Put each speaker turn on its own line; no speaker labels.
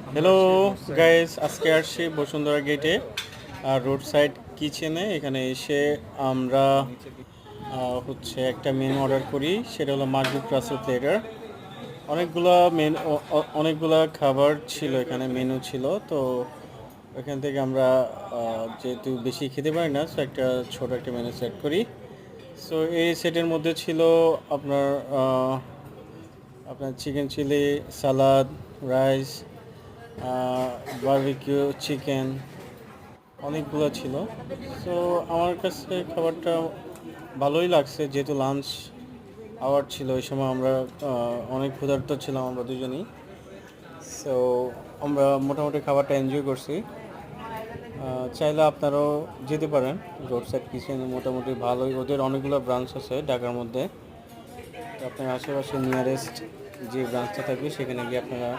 Hello guys, আজকে আসছি বসুন্ধরা গেটে আর রোড সাইড কিচেনে। এখানে এসে আমরা হচ্ছে একটা মেনু অর্ডার করি, সেটা হলো মাকবুক রাসেল প্লেটার। অনেকগুলা মেনু, অনেকগুলা খাবার ছিল, এখানে মেনু ছিল। তো এখান থেকে আমরা যেহেতু বেশি খেতে পারি না, সো একটা ছোট একটা মেনু সেট করি। সো এই সেটের মধ্যে ছিল আপনার আপনার চিকেন চিলি, সালাদ, রাইস, বারবিকিউ চিকেন, অনেকগুলো ছিল। সো আমার কাছে খাবারটা ভালোই লাগছে, যেহেতু লাঞ্চ আওয়ার ছিল ওই সময়। আমরা অনেক ক্ষুধার্ত ছিলাম আমরা দুজনেই। সো আমরা মোটামুটি খাবারটা এনজয় করছি। চাইলে আপনারাও যেতে পারেন রোড সাইড কিচেন, মোটামুটি ভালোই। ওদের অনেকগুলো ব্রাঞ্চ আছে ঢাকার মধ্যে। তো আপনার আশেপাশে নিয়ারেস্ট যে ব্রাঞ্চটা থাকবে সেখানে গিয়ে আপনারা